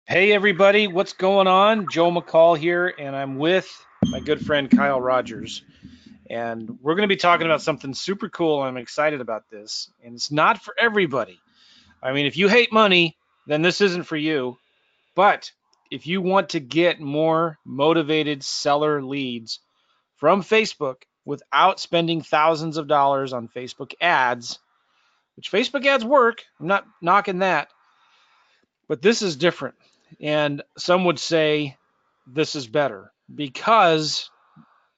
Hey everybody, what's going on? Joe McCall here, and I'm with my good friend Kyle Rodgers. And we're going to be talking about something super cool. I'm excited about this, and it's not for everybody. I mean, if you hate money, then this isn't for you. But if you want to get more motivated seller leads from Facebook without spending thousands of dollars on Facebook ads, which Facebook ads work, I'm not knocking that, but this is different. And some would say this is better because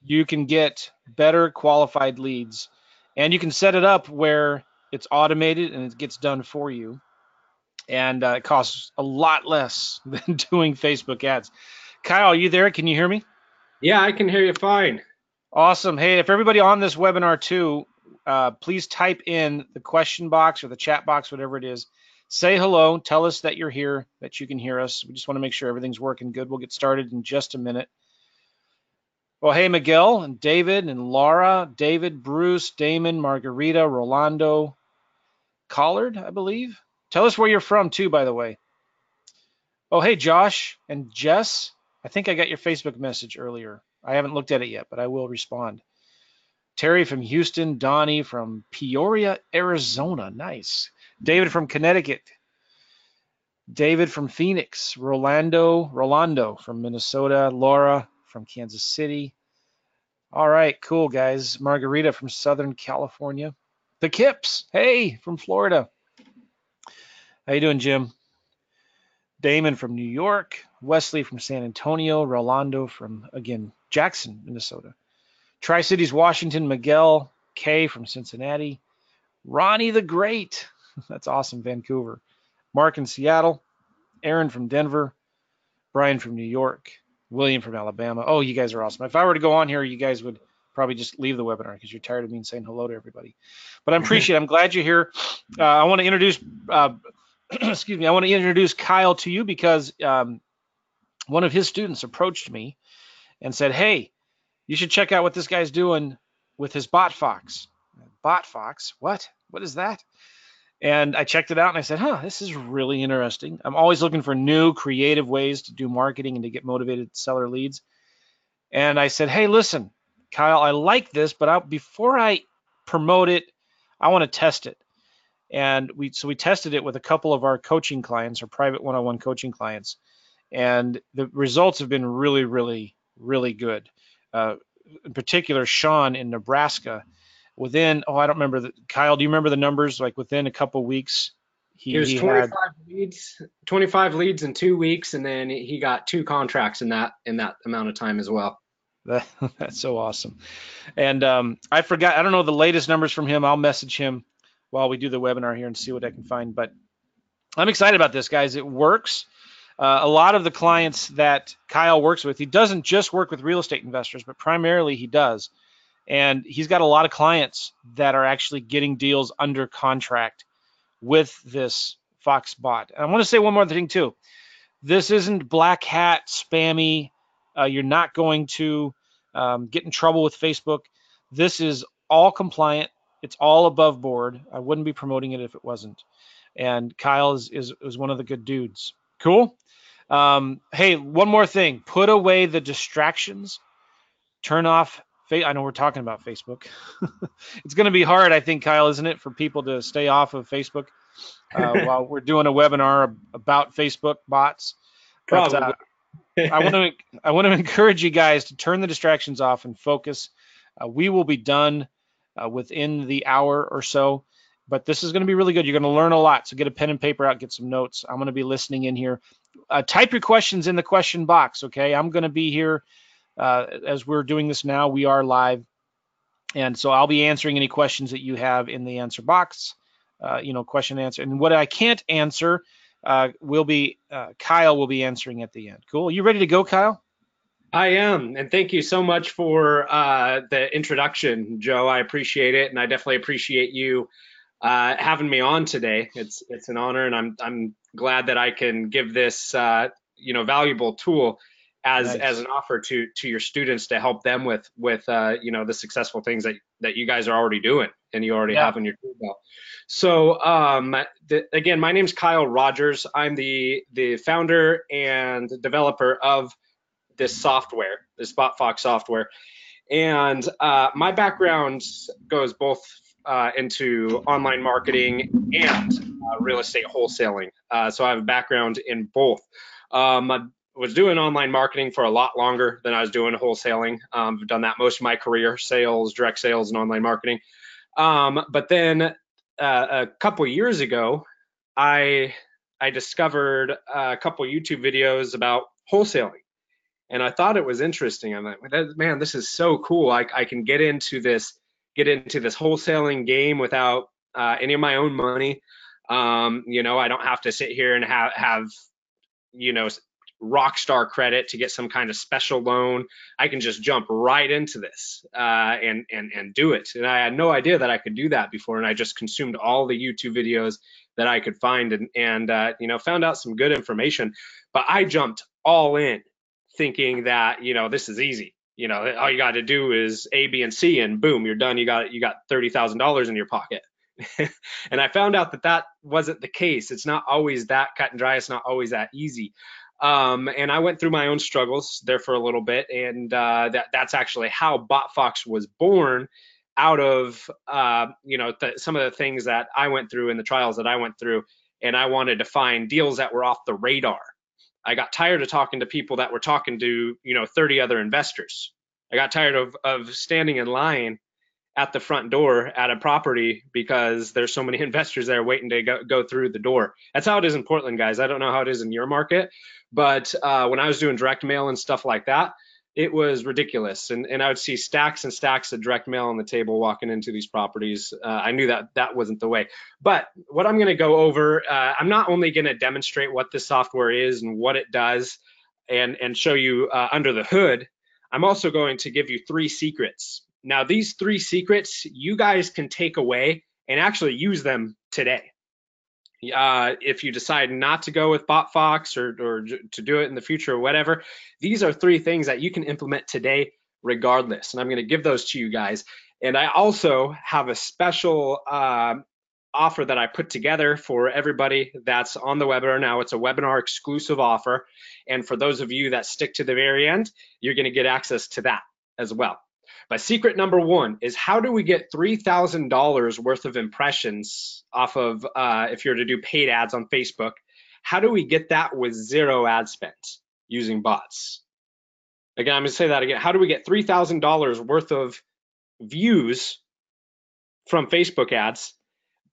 you can get better qualified leads and you can set it up where it's automated and it gets done for you. And it costs a lot less than doing Facebook ads. Kyle, are you there? Can you hear me? Yeah, I can hear you fine. Awesome. Hey, if everybody on this webinar too, please type in the question box or the chat box, whatever it is. Say hello. Tell us that you're here, that you can hear us. We just want to make sure everything's working good. We'll get started in just a minute. Well, hey, Miguel and David and Laura, David, Bruce, Damon, Margarita, Rolando, Collard, I believe. Tell us where you're from too, by the way. Oh, hey, Josh and Jess. I think I got your Facebook message earlier. I haven't looked at it yet, but I will respond. Terry from Houston, Donnie from Peoria, Arizona. Nice. David from Connecticut. David from Phoenix. Rolando from Minnesota. Laura from Kansas City. All right, cool guys. Margarita from Southern California. The Kips. Hey, from Florida. How you doing, Jim? Damon from New York. Wesley from San Antonio. Rolando from again Jackson, Minnesota. Tri-Cities, Washington. Miguel K from Cincinnati. Ronnie the Great. That's awesome. Vancouver. Mark in Seattle. Aaron from Denver. Brian from New York. William from Alabama. Oh, you guys are awesome. If I were to go on here, you guys would probably just leave the webinar because you're tired of me saying hello to everybody. But I'm appreciate. I'm glad you're here. I want to introduce. Excuse me. I want to introduce Kyle to you because one of his students approached me and said, "Hey, you should check out what this guy's doing with his bot fox." Bot fox? What? What is that? And I checked it out and I said, huh, this is really interesting. I'm always looking for new creative ways to do marketing and to get motivated seller leads. And I said, hey, listen, Kyle, I like this, but before I promote it, I want to test it. And we tested it with a couple of our coaching clients, our private one-on-one coaching clients, and the results have been really, really, really good. Uh, in particular, Sean in Nebraska, within I don't remember Kyle, do you remember the numbers? Like within a couple weeks, He was he had 25 leads in 2 weeks, and then he got two contracts in that amount of time as well. that, that's so awesome. And I forgot, I don't know the latest numbers from him. I'll message him while we do the webinar here and see what I can find. But I'm excited about this, guys. It works. A lot of the clients that Kyle works with, he doesn't just work with real estate investors, but primarily he does. And he's got a lot of clients that are actually getting deals under contract with this Fox bot. And I want to say one more thing too. This isn't black hat spammy. You're not going to get in trouble with Facebook. This is all compliant. It's all above board. I wouldn't be promoting it if it wasn't. And Kyle is one of the good dudes. Cool. Hey, one more thing. Put away the distractions. Turn off. I know we're talking about Facebook. It's going to be hard, I think, Kyle, isn't it, for people to stay off of Facebook while we're doing a webinar about Facebook bots. But Probably. I want to encourage you guys to turn the distractions off and focus. We will be done within the hour or so, but this is going to be really good. You're going to learn a lot. So get a pen and paper out, get some notes. I'm going to be listening in here. Type your questions in the question box. Okay, I'm going to be here as we're doing this now. We are live, and so I'll be answering any questions that you have in the answer box. Question answer. And what I can't answer will be Kyle will be answering at the end. Cool. You ready to go, Kyle? I am, and thank you so much for the introduction, Joe. I appreciate it, and I definitely appreciate you having me on today. It's an honor, and I'm glad that I can give this valuable tool. as Nice. an offer to your students to help them with the successful things that you guys are already doing and you already Yeah. have in your tool belt. So again, my name's Kyle Rodgers. I'm the founder and developer of this software, this BotFox software. And my background goes both into online marketing and real estate wholesaling. So I have a background in both. I was doing online marketing for a lot longer than I was doing wholesaling. I've done that most of my career, sales, direct sales, and online marketing. But then a couple years ago, I discovered a couple YouTube videos about wholesaling. And I thought it was interesting. I'm like, man, this is so cool. I can get into this wholesaling game without any of my own money. I don't have to sit here and have you know rock star credit to get some kind of special loan. I can just jump right into this and do it. And I had no idea that I could do that before. And I just consumed all the YouTube videos that I could find and found out some good information. But I jumped all in thinking that, this is easy. All you got to do is A, B, and C, and boom, you're done. You got $30,000 in your pocket. And I found out that wasn't the case. It's not always that cut and dry. It's not always that easy. And I went through my own struggles there for a little bit, and that's actually how BotFox was born, out of some of the things that I went through and the trials that I went through. And I wanted to find deals that were off the radar. I got tired of talking to people that were talking to 30 other investors. I got tired of standing in line at the front door at a property because there's so many investors there waiting to go through the door. That's how it is in Portland, guys. I don't know how it is in your market, but when I was doing direct mail and stuff like that, it was ridiculous. And I would see stacks and stacks of direct mail on the table walking into these properties. I knew that wasn't the way. But what I'm going to go over, I'm not only going to demonstrate what this software is and what it does and show you under the hood, I'm also going to give you 3 secrets. Now, these 3 secrets, you guys can take away and actually use them today. If you decide not to go with BotFox or to do it in the future or whatever, these are 3 things that you can implement today regardless. And I'm going to give those to you guys. And I also have a special offer that I put together for everybody that's on the webinar now. It's a webinar exclusive offer. And for those of you that stick to the very end, you're going to get access to that as well. But secret number 1 is, how do we get $3,000 worth of impressions off of, if you're to do paid ads on Facebook, how do we get that with 0 ad spend using bots? Again, I'm going to say that again. How do we get $3,000 worth of views from Facebook ads,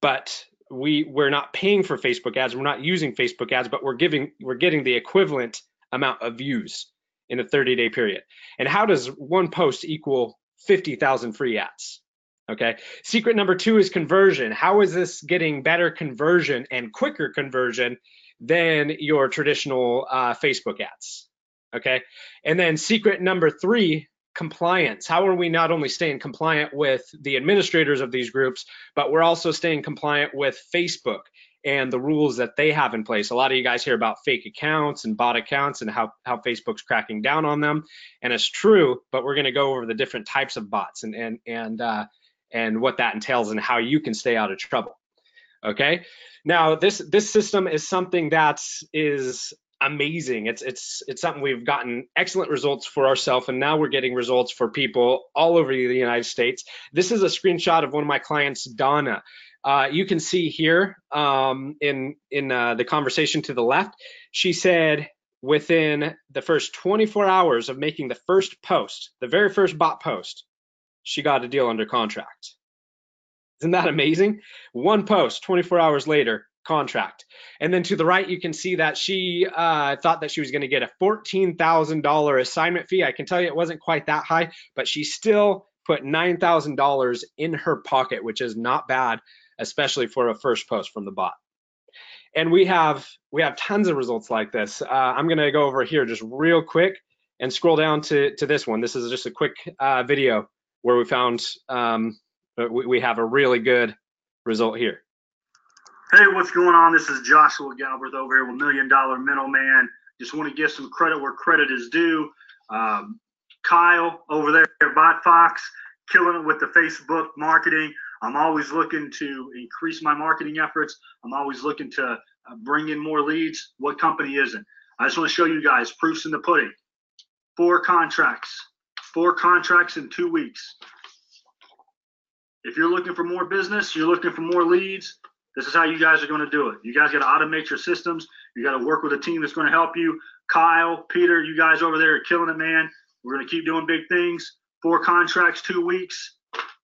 but we're not paying for Facebook ads, we're not using Facebook ads, but we're getting the equivalent amount of views in a 30-day period? And how does one post equal 50,000 free ads? Okay. Secret number 2 is conversion. How is this getting better conversion and quicker conversion than your traditional Facebook ads? Okay. And then secret number 3, compliance. How are we not only staying compliant with the administrators of these groups, but we're also staying compliant with Facebook and the rules that they have in place? A lot of you guys hear about fake accounts and bot accounts and how Facebook's cracking down on them, and it's true. But we're going to go over the different types of bots and what that entails and how you can stay out of trouble. Okay. Now this system is something that is amazing. It's something we've gotten excellent results for ourselves, and now we're getting results for people all over the United States. This is a screenshot of one of my clients, Donna. You can see here in the conversation to the left, she said within the first 24 hours of making the first post, the very first bot post, she got a deal under contract. Isn't that amazing? One post, 24 hours later, contract. And then to the right, you can see that she thought that she was going to get a $14,000 assignment fee. I can tell you it wasn't quite that high, but she still put $9,000 in her pocket, which is not bad, especially for a first post from the bot. And we have tons of results like this. I'm going to go over here just real quick and scroll down to this one. This is just a quick video where we found we have a really good result here. Hey, what's going on? This is Joshua Galbraith over here with $1 Million Middleman. Just want to give some credit where credit is due. Kyle over there at BotFox, killing it with the Facebook marketing. I'm always looking to increase my marketing efforts. I'm always looking to bring in more leads. What company isn't? I just want to show you guys proofs in the pudding. 4 contracts in 2 weeks. If you're looking for more business, you're looking for more leads, this is how you guys are going to do it. You guys got to automate your systems. You got to work with a team that's going to help you. Kyle, Peter, you guys over there are killing it, man. We're going to keep doing big things. 4 contracts, 2 weeks.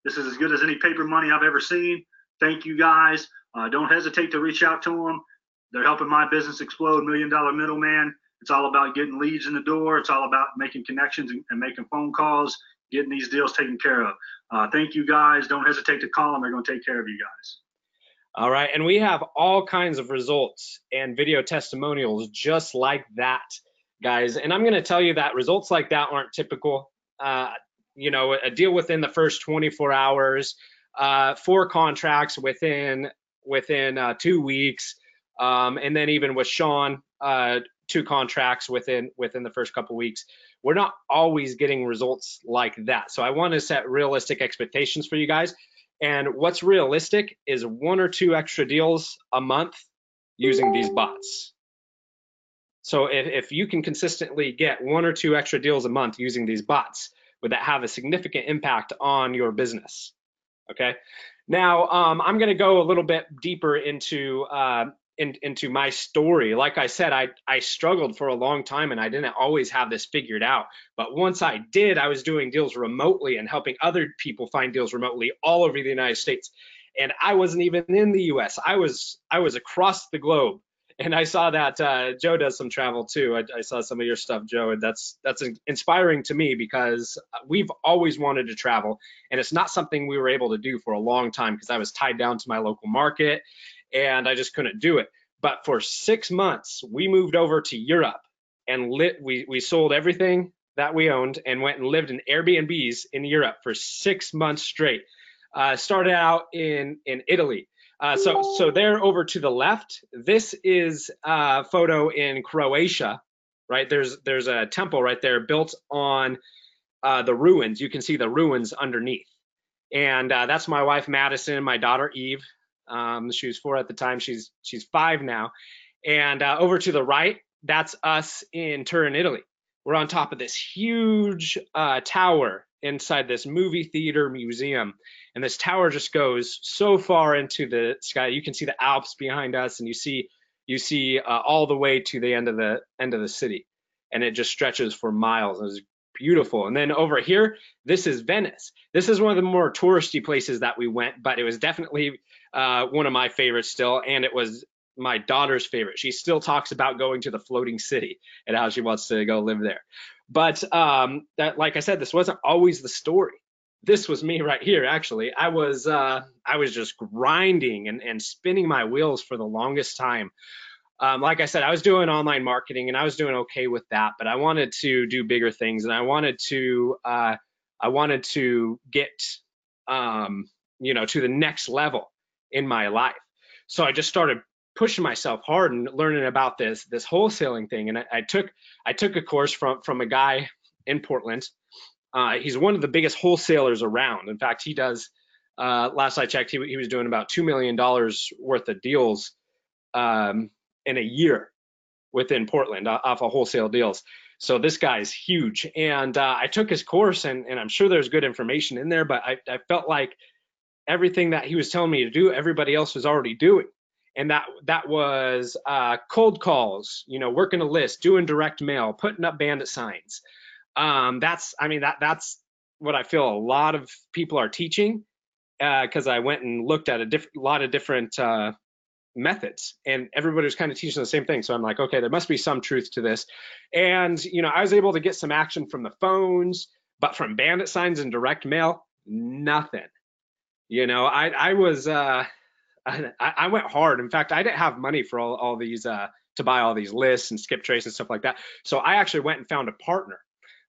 This is as good as any paper money I've ever seen. Thank you guys. Don't hesitate to reach out to them. They're helping my business explode. $1 Million Middleman. It's all about getting leads in the door. It's all about making connections and making phone calls, getting these deals taken care of. Thank you guys. Don't hesitate to call them. They're going to take care of you guys. All right, and we have all kinds of results and video testimonials just like that, guys. And I'm going to tell you that results like that aren't typical. You know, a deal within the first 24 hours, 4 contracts within 2 weeks, and then even with Sean, 2 contracts within the first couple weeks. We're not always getting results like that. So I want to set realistic expectations for you guys. And what's realistic is 1 or 2 extra deals a month using these bots. So if you can consistently get 1 or 2 extra deals a month using these bots, would that have a significant impact on your business? Okay. Now I'm going to go a little bit deeper into my story. Like I said, I struggled for a long time and I didn't always have this figured out. But once I did, I was doing deals remotely and helping other people find deals remotely all over the United States. And I wasn't even in the US. I was across the globe. And I saw that Joe does some travel too. I saw some of your stuff, Joe, and that's inspiring to me because we've always wanted to travel. And it's not something we were able to do for a long time because I was tied down to my local market and I just couldn't do it. But for 6 months, we moved over to Europe and we sold everything that we owned and went and lived in Airbnbs in Europe for 6 months straight. Started out in Italy. So there over to the left, this is a photo in Croatia, right? There's a temple right there built on the ruins. You can see the ruins underneath. And that's my wife, Madison, my daughter, Eve. She was 4 at the time. She's 5 now. And over to the right, that's us in Turin, Italy. We're on top of this huge tower inside this movie theater museum. And this tower just goes so far into the sky. You can see the Alps behind us, and you see all the way to the end of the city. And it just stretches for miles. It was beautiful. And then over here, this is Venice. This is one of the more touristy places that we went, but it was definitely one of my favorites still, and it was my daughter's favorite. She still talks about going to the floating city and how she wants to go live there. But that, like I said, this wasn't always the story. This was me right here, actually. I was just grinding and spinning my wheels for the longest time. Like I said, I was doing online marketing and I was doing okay with that, but I wanted to do bigger things and I wanted to get you know, to the next level in my life. So I just started pushing myself hard and learning about this wholesaling thing. And I took a course from a guy in Portland. He's one of the biggest wholesalers around. In fact, he does, last I checked, he was doing about $2 million worth of deals in a year within Portland off of wholesale deals. So this guy's huge. And I took his course and I'm sure there's good information in there, but I felt like everything that he was telling me to do, everybody else was already doing. And that was cold calls, you know, working a list, doing direct mail, putting up bandit signs. That's what I feel a lot of people are teaching, because I went and looked at a lot of different methods, and everybody was kind of teaching the same thing. So I'm like, okay, there must be some truth to this. And, you know, I was able to get some action from the phones, but from bandit signs and direct mail, nothing. You know, I went hard. In fact, I didn't have money for all these to buy all these lists and skip trace and stuff like that. So I actually went and found a partner.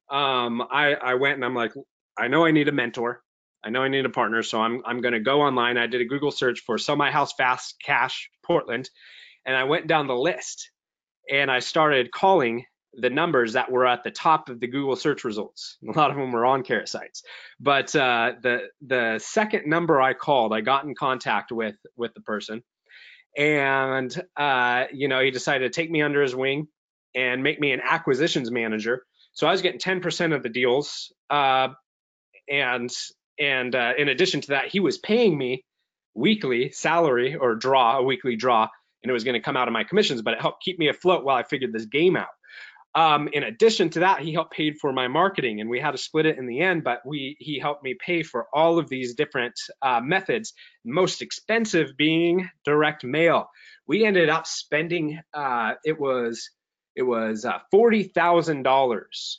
I went and I'm like, I know I need a mentor. I know I need a partner. So I'm going to go online. I did a Google search for Sell My House Fast Cash Portland, and I went down the list. and I started calling the numbers that were at the top of the Google search results. A lot of them were on carrot sites, but the second number I called, I got in contact with the person, and he decided to take me under his wing and make me an acquisitions manager. So I was getting 10% of the deals, and in addition to that, he was paying me weekly salary or a weekly draw, and it was going to come out of my commissions, but it helped keep me afloat while I figured this game out. In addition to that, he helped pay for my marketing, and we had to split it in the end, but he helped me pay for all of these different methods, most expensive being direct mail. We ended up spending, it was $40,000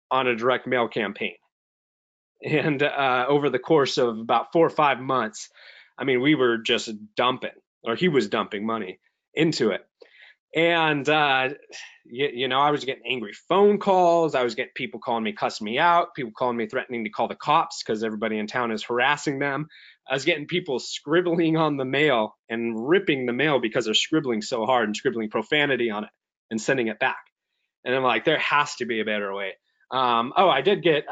on a direct mail campaign. And over the course of about 4 or 5 months, I mean, we were just dumping, or he was dumping money into it. And, I was getting angry phone calls. I was getting people calling me, cussing me out, people calling me, threatening to call the cops because everybody in town is harassing them. I was getting people scribbling on the mail and ripping the mail because they're scribbling so hard and scribbling profanity on it and sending it back. And I'm like, there has to be a better way. I did get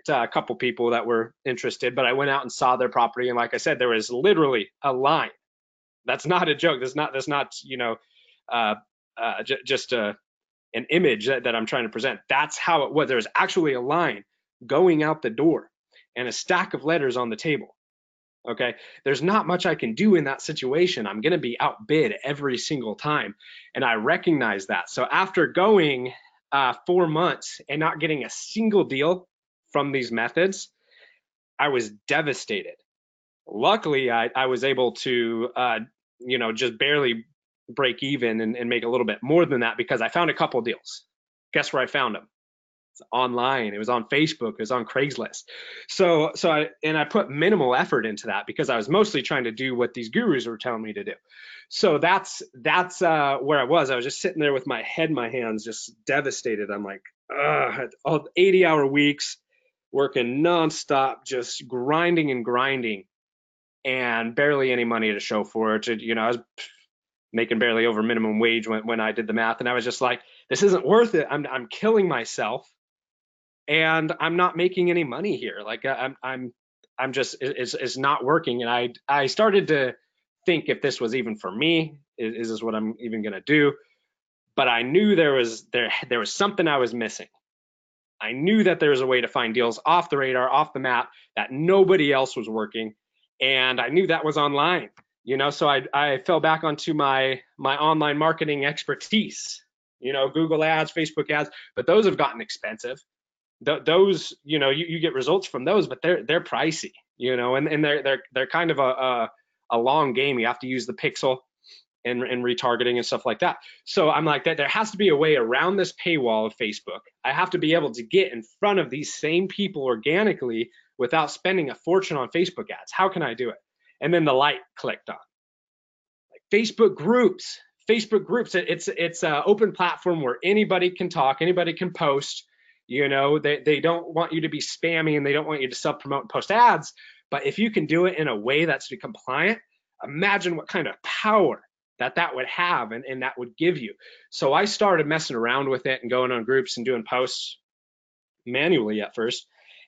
a couple people that were interested, but I went out and saw their property. And like I said, there was literally a line. That's not a joke. That's not, just an image that I'm trying to present. That's how it was. There's actually a line going out the door and a stack of letters on the table. Okay. There's not much I can do in that situation. I'm going to be outbid every single time. And I recognize that. So after going 4 months and not getting a single deal from these methods, I was devastated. Luckily, I was able to, just barely break even and make a little bit more than that because I found a couple deals. Guess where I found them? It's online. It was on Facebook. It was on Craigslist. So I put minimal effort into that because I was mostly trying to do what these gurus were telling me to do. So that's where I was. I was just sitting there with my head in my hands, just devastated. I'm like, all 80-hour weeks, working nonstop, just grinding and barely any money to show for it. I was making barely over minimum wage when I did the math, and I was just like, this isn't worth it. I'm killing myself, and I'm not making any money here. Like I'm just, it's not working. And I started to think if this was even for me, is this what I'm even gonna do? But I knew there was something I was missing. I knew that there was a way to find deals off the radar, off the map, that nobody else was working, and I knew that was online. So I fell back onto my online marketing expertise, Google ads, Facebook ads, but those have gotten expensive. Those, you get results from those, but they're pricey, and they're kind of a long game. You have to use the pixel and retargeting and stuff like that. So I'm like, there has to be a way around this paywall of Facebook. I have to be able to get in front of these same people organically without spending a fortune on Facebook ads. How can I do it? And then the light clicked on. Like Facebook groups. It's an open platform where anybody can talk, anybody can post. They don't want you to be spammy and they don't want you to self-promote and post ads. But if you can do it in a way that's compliant, imagine what kind of power that would have and that would give you. So I started messing around with it and going on groups and doing posts manually at first.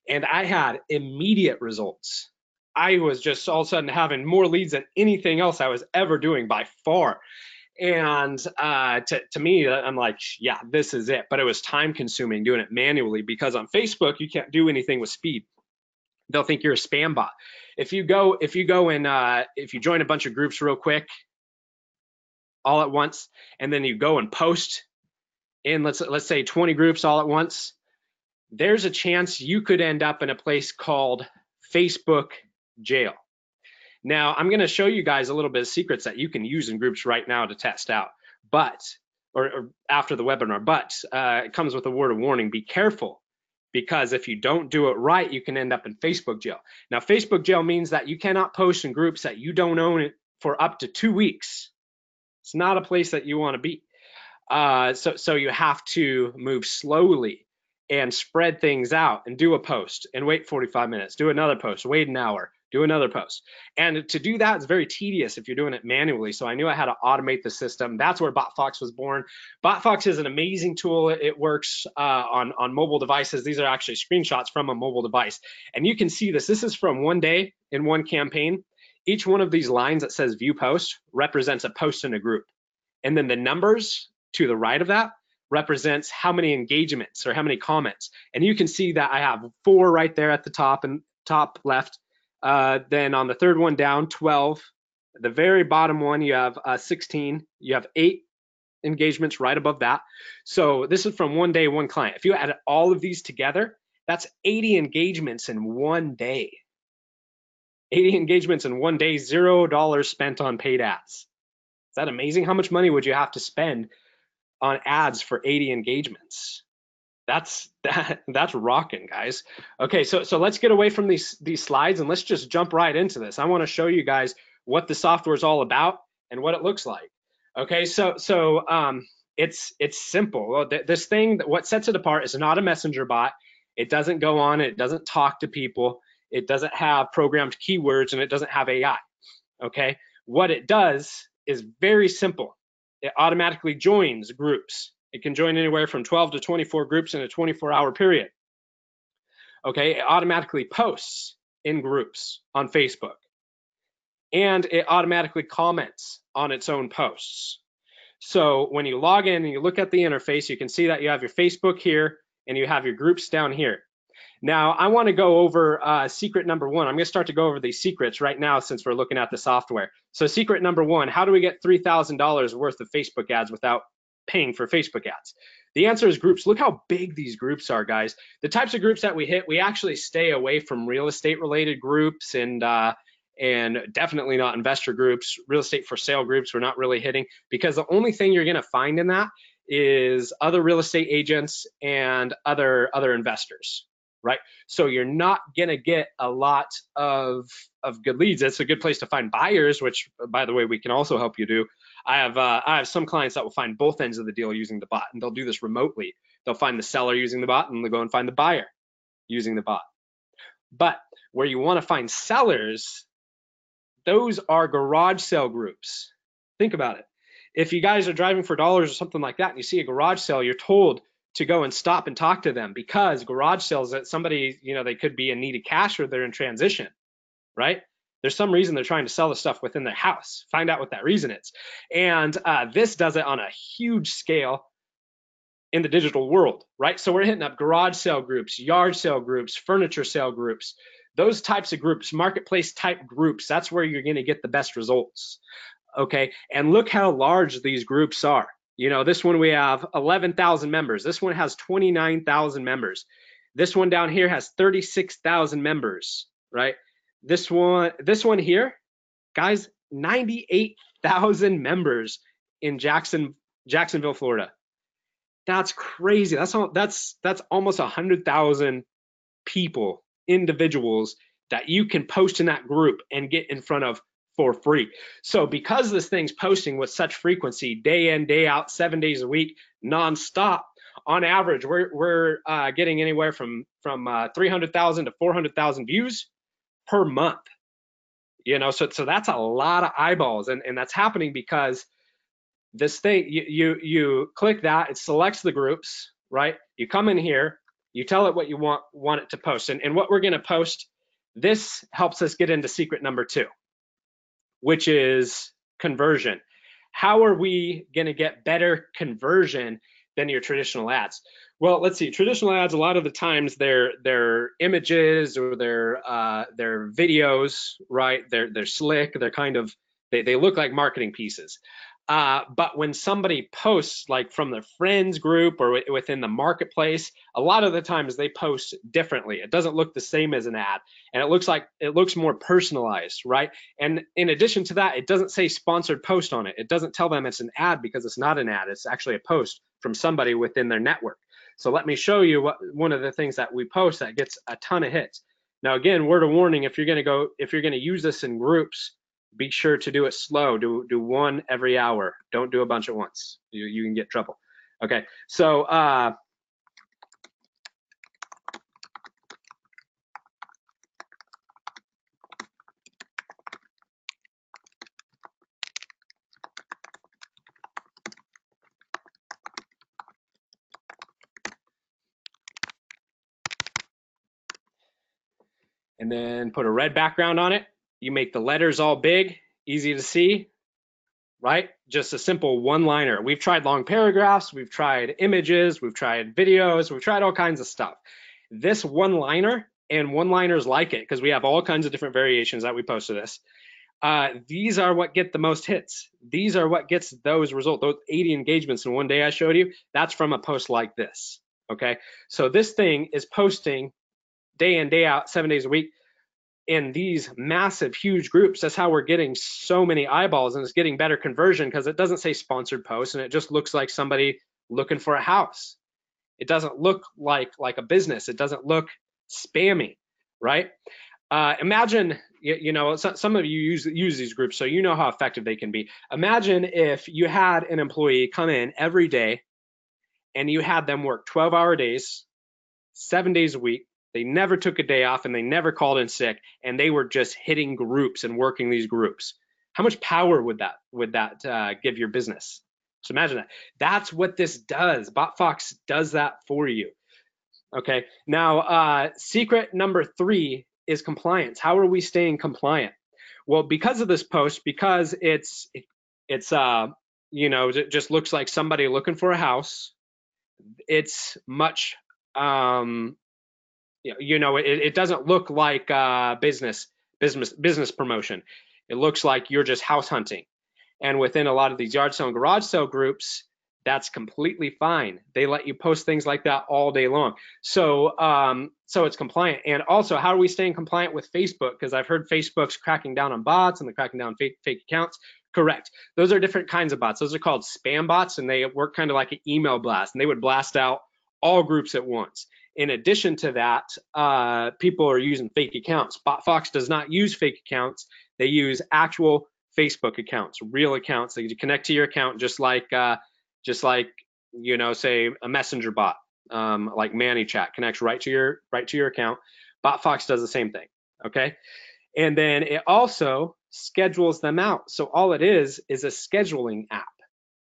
And I had immediate results. I was just all of a sudden having more leads than anything else I was ever doing by far. And to me, I'm like, yeah, this is it. But it was time consuming doing it manually because on Facebook, you can't do anything with speed. They'll think you're a spam bot. If you go and if you join a bunch of groups real quick, all at once, and then you go and post in, let's say 20 groups all at once, there's a chance you could end up in a place called Facebook jail. Now, I'm going to show you guys a little bit of secrets that you can use in groups right now to test out, or after the webinar, but it comes with a word of warning. Be careful, because if you don't do it right, you can end up in Facebook jail. Now, Facebook jail means that you cannot post in groups that you don't own for up to 2 weeks. It's not a place that you want to be. So you have to move slowly and spread things out and do a post and wait 45 minutes, do another post, wait an hour, do another post. And to do that is very tedious if you're doing it manually. So I knew I had to automate the system. That's where BotFox was born. BotFox is an amazing tool. It works on mobile devices. These are actually screenshots from a mobile device. And you can see this. This is from one day in one campaign. Each one of these lines that says view post represents a post in a group. And then the numbers to the right of that represents how many engagements or how many comments. And you can see that I have 4 right there at the top and top left. Then on the third one down, 12. The very bottom one, you have 16. You have 8 engagements right above that. So this is from one day, one client. If you add all of these together, that's 80 engagements in one day. 80 engagements in one day, $0 spent on paid ads. Is that amazing? How much money would you have to spend on ads for 80 engagements? That's rocking, guys. Okay, so let's get away from these slides and let's just jump right into this. I want to show you guys what the software is all about and what it looks like. Okay, so it's simple. Well, this thing, what sets it apart is not a messenger bot. It doesn't go on, it doesn't talk to people, it doesn't have programmed keywords, and it doesn't have AI. Okay, what it does is very simple. It automatically joins groups. It can join anywhere from 12 to 24 groups in a 24-hour period. Okay, it automatically posts in groups on Facebook. And it automatically comments on its own posts. So when you log in and you look at the interface, you can see that you have your Facebook here and you have your groups down here. Now, I want to go over secret number 1. I'm going to start to go over these secrets right now since we're looking at the software. So secret number 1, how do we get $3,000 worth of Facebook ads without paying for Facebook ads? The answer is groups. Look how big these groups are, guys. The types of groups that we hit, we actually stay away from real estate related groups and definitely not investor groups. Real estate for sale groups we're not really hitting, because the only thing you're going to find in that is other real estate agents and other investors, right? So you're not going to get a lot of good leads. It's a good place to find buyers, which, by the way, we can also help you do. I have some clients that will find both ends of the deal using the bot, and they'll do this remotely. They'll find the seller using the bot, and they'll go and find the buyer using the bot. But where you want to find sellers, those are garage sale groups. Think about it. If you guys are driving for dollars or something like that and you see a garage sale, you're told to go and stop and talk to them, because garage sales, that somebody, they could be in need of cash or they're in transition, right? There's some reason they're trying to sell the stuff within their house. Find out what that reason is. And this does it on a huge scale in the digital world, right? So we're hitting up garage sale groups, yard sale groups, furniture sale groups, those types of groups, marketplace type groups. That's where you're going to get the best results. Okay, and look how large these groups are. This one we have 11,000 members. This one has 29,000 members. This one down here has 36,000 members, right? This one here, guys, 98,000 members in Jacksonville, Florida. That's crazy. That's almost 100,000 people, individuals that you can post in that group and get in front of for free. So because this thing's posting with such frequency, day in, day out, 7 days a week, nonstop, on average, we're getting anywhere from 300,000 to 400,000 views per month. So that's a lot of eyeballs, and that's happening because this thing, you click that, it selects the groups, right? You come in here, you tell it what you want it to post, and what we're going to post. This helps us get into secret number 2, which is conversion. How are we going to get better conversion than your traditional ads? Well, let's see. Traditional ads, a lot of the times they're images or they're videos, right? They're slick. They're kind of, they look like marketing pieces. But when somebody posts like from their friends group or within the marketplace, a lot of the times they post differently. It doesn't look the same as an ad, and it looks more personalized, right? And in addition to that, it doesn't say sponsored post on it. It doesn't tell them it's an ad, because it's not an ad. It's actually a post from somebody within their network. So let me show you one of the things that we post that gets a ton of hits. Now, again, word of warning: if you're going to use this in groups, be sure to do it slow. Do one every hour. Don't do a bunch at once. You can get trouble. Okay, so and then put a red background on it. You make the letters all big, easy to see, right? Just a simple one-liner. We've tried long paragraphs, we've tried images, we've tried videos, we've tried all kinds of stuff. This one-liner and one-liners like it, because we have all kinds of different variations that we post to this. These are what get the most hits. These are what gets those results, those 80 engagements in one day I showed you. That's from a post like this, okay? So this thing is posting day in, day out, 7 days a week in these massive, huge groups. That's how we're getting so many eyeballs, and it's getting better conversion because it doesn't say sponsored post, and it just looks like somebody looking for a house. It doesn't look like a business. It doesn't look spammy, right? Imagine, you know, some of you use these groups, so you know how effective they can be. Imagine if you had an employee come in every day and you had them work 12-hour days, 7 days a week. They never took a day off and they never called in sick, and they were just hitting groups and working these groups. How much power would that give your business? So imagine that. That's what this does. BotFox does that for you. Okay. Now, secret number 3 is compliance. How are we staying compliant? Well, because of this post, because it's you know, it just looks like somebody looking for a house. It's much you know, it doesn't look like business promotion. It looks like you're just house hunting. And within a lot of these yard sale and garage sale groups, that's completely fine. They let you post things like that all day long. So so it's compliant. And also, how are we staying compliant with Facebook? Because I've heard Facebook's cracking down on bots and they're cracking down fake accounts. Correct. Those are different kinds of bots. Those are called spam bots, and they work kind of like an email blast, and they would blast out all groups at once. In addition to that, people are using fake accounts. BotFox does not use fake accounts. They use actual Facebook accounts, real accounts. They connect to your account just like you know, say a messenger bot, like ManyChat connects right to your account. BotFox does the same thing. Okay, and then it also schedules them out. So all it is a scheduling app.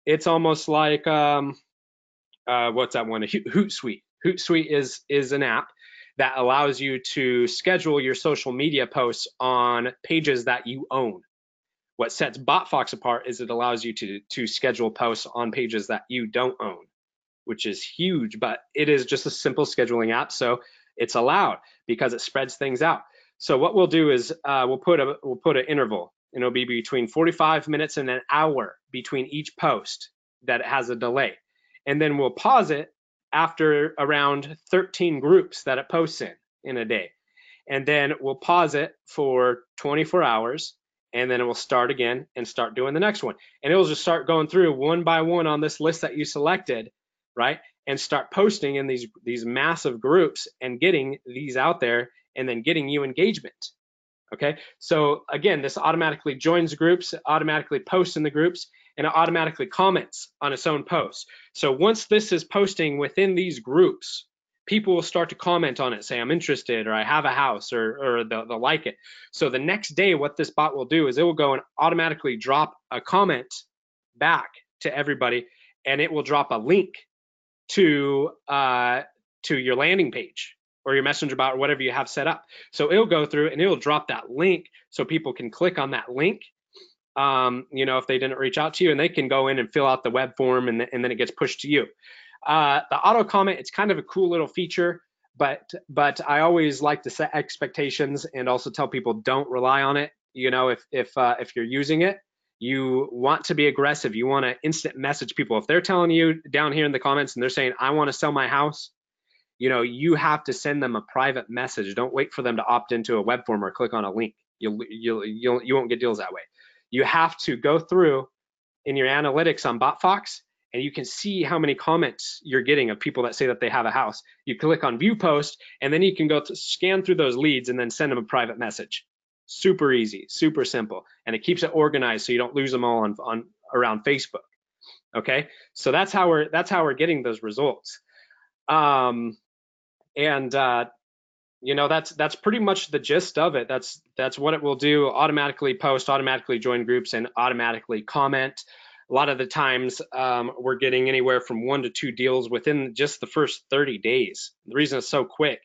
It's almost like what's that one? Hootsuite. Hootsuite is an app that allows you to schedule your social media posts on pages that you own. What sets BotFox apart is it allows you to schedule posts on pages that you don't own, which is huge, but it is just a simple scheduling app. So it's allowed because it spreads things out. So what we'll do is we'll put an interval, and it'll be between 45 minutes and an hour between each post that it has a delay. And then we'll pause it after around 13 groups that it posts in a day. And then we'll pause it for 24 hours, and then it will start again and start doing the next one. And it will just start going through one by one on this list that you selected, right? And start posting in these massive groups and getting these out there, and then getting you engagement. Okay, so again, this automatically joins groups, automatically posts in the groups, and it automatically comments on its own posts. So once this is posting within these groups, people will start to comment on it, say, I'm interested, or I have a house, or they'll like it. So the next day, what this bot will do is it will go and automatically drop a comment back to everybody, and it will drop a link to your landing page or your messenger bot or whatever you have set up. So it'll go through and it'll drop that link so people can click on that link, you know, if they didn't reach out to you, and they can go in and fill out the web form, and then it gets pushed to you. The auto comment, it's kind of a cool little feature, but I always like to set expectations and also tell people don't rely on it. You know, if you're using it, you want to be aggressive. You want to instant message people. If they're telling you down here in the comments and they're saying, I want to sell my house, you know, you have to send them a private message. Don't wait for them to opt into a web form or click on a link. You won't get deals that way. You have to go through in your analytics on BotFox, and you can see how many comments you're getting of people that say that they have a house. You click on view post, and then you can go to scan through those leads and then send them a private message. Super easy, super simple, and it keeps it organized so you don't lose them all on around Facebook. Okay, so that's how we're getting those results. You know, that's pretty much the gist of it. That's what it will do: automatically post, automatically join groups, and automatically comment. A lot of the times we're getting anywhere from 1 to 2 deals within just the first 30 days. The reason it's so quick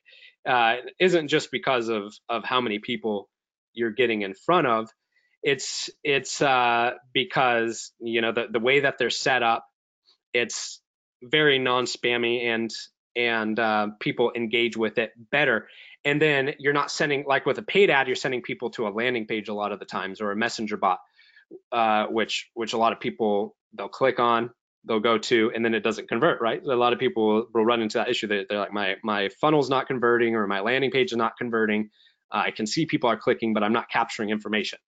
isn't just because of how many people you're getting in front of. It's because, you know, the way that they're set up, it's very non-spammy, and people engage with it better. And then you're not sending, like with a paid ad, you're sending people to a landing page a lot of the times, or a messenger bot, which a lot of people, they'll click on, they'll go to, and then it doesn't convert, right? A lot of people will run into that issue. They're like, my funnel's not converting, or my landing page is not converting. I can see people are clicking, but I'm not capturing information.